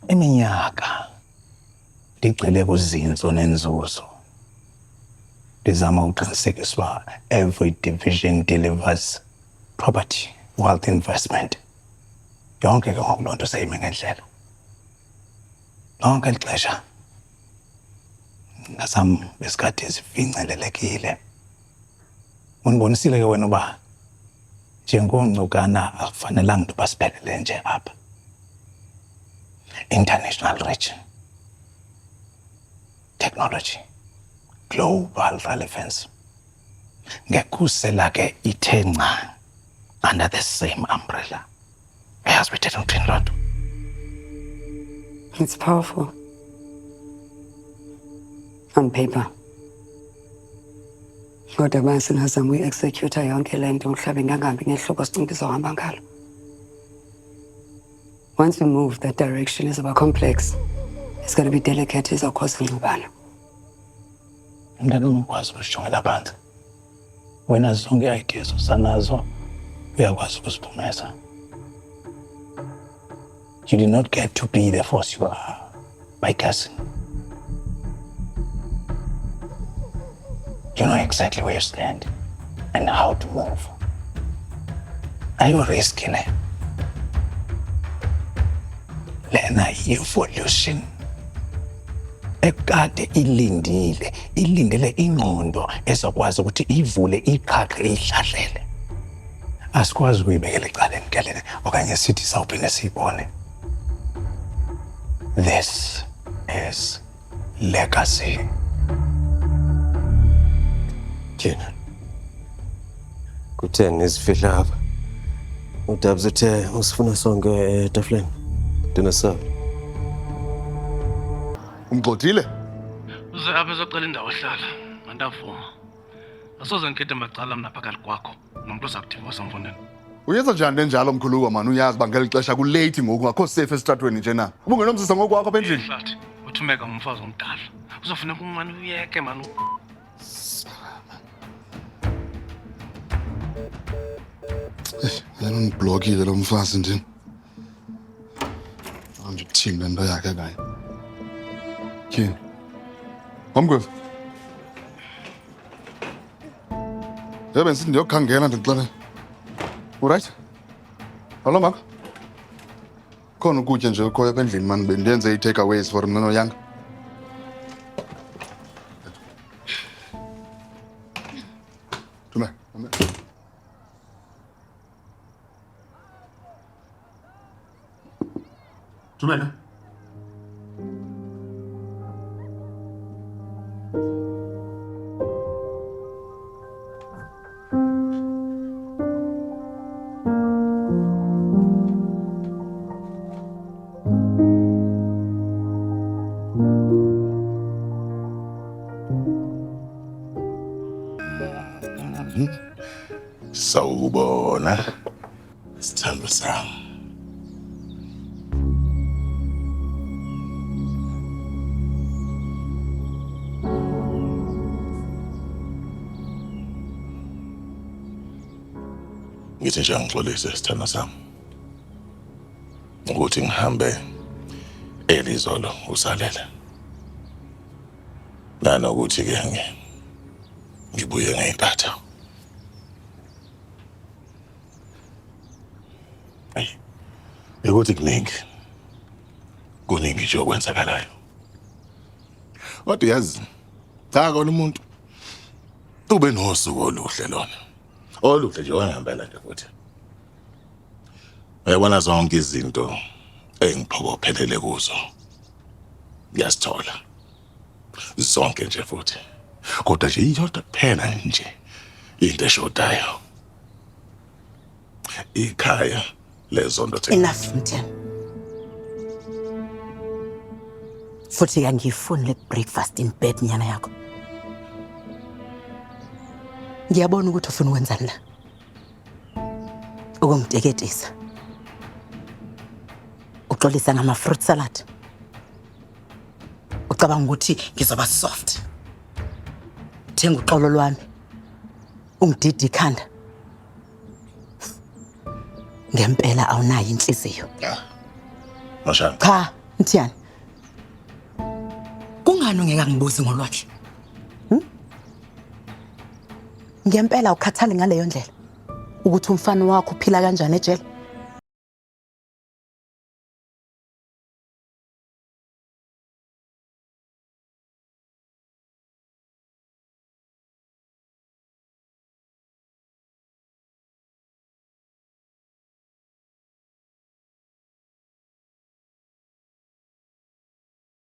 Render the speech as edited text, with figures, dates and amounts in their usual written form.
Iminyaka ndigxile kuzinzo nenzuzo. Ndizama ukuqinisekisa every division delivers property, wealth investment. Yonke ke ngoku loo nto seyime ngendlela. Lonke ixesha ngasam besikade sifincelelekile. Undibonisile ke wena uba njengomncukana akufanelanga into basiphelele nje apha. International reach, technology, global relevance. Ngekhusela ke ithe nca under the same umbrella. As we did in Finland. It's powerful. On paper. Kodwa base ngazama uyi-execute yonke lento umhlaba ngangahambi ngehloko sicinga izohamba ngalo. Once we move, that direction is about complex. It's going to be delicate, it's cause ingxubano. Mntana ungakwazi ukusijongela phansi. Wena zonke ideas usanazo uyakwazi ukuziphumeza. You did not get to be the force you are by guessing. You know exactly where you stand and how to move. Are you risking it? Lena evolution ekade ilindele ingqondo ezokwazi ukuthi ivule iqhaqhe ihlahlele. Asikwazi ukuyibekela ecaleni kelele okanye sithi sawuphinde siyibone. This is legacy. Jena. Kutheni izifihla apha? Udabs uthe usifuna sonke etafuleni. Dinasaba. Umgxothile? Uze apha ezocela indawo ohlala. Mandavuma. Asoze ngikhethe macala mina phakathi kwakho nomuntu ozakudivorce mfondeni. Uyenza njani enjalo mkhuluwa man uyazi bangela ixesha ku late ngoku ngakho safe esitratweni nje na. Ubungenomsisa ngokwakho apha endlini. Hlathi, uthumeka ngumfazi omdala. Uzofuneka umani uyeke man. Yena uniblockile lo mfazi nje. Manje uthini le nto yakhe kanye. Yini? Wamgwevu. Yebo nsithi ndiyokhangela ndixele. Alright? Hallo Mark. Khona ukutya nje ukhoya apha endlini man bendenze i-takeaways for mna noyanga. Tuma. Tuma. Sawubona sithando sami. Ngithi nje ngixolise sithando sami ukuthi ngihambe elizolo usalele. Nanokuthi ke ngibuye ngempatha. Ukuthi kuningi nje okwenzakalayo. Kodwa yazi cha kona umuntu ube nosuku oluhle lona. Oluhle nje wangihambela nje futhi. Uyabona zonke izinto engiphokophelele kuzo. Ngiyasithola. Zonke nje futhi. Kodwa nje iyodwa kuphela nje into eshodayo. Ikhaya lezondo thina. Enough mtheni. Futhi angifuni le breakfast in bed nyana yakho. Ngiyabona ukuthi ufuna ukwenzani la. Ukungiteketisa. Uxolisa ngama fruit salad. Ucabanga ukuthi ngizoba soft. Thenga uxolo lwami. Ungididi ikhanda. Ngempela awunayo inhliziyo. Mashaka. Cha, Mthiyani. Kungani ungeke ngibuzi ngolwakhe? Ngempela ukhathale ngaleyo ndlela ukuthi umfana wakho uphila kanjani ejele?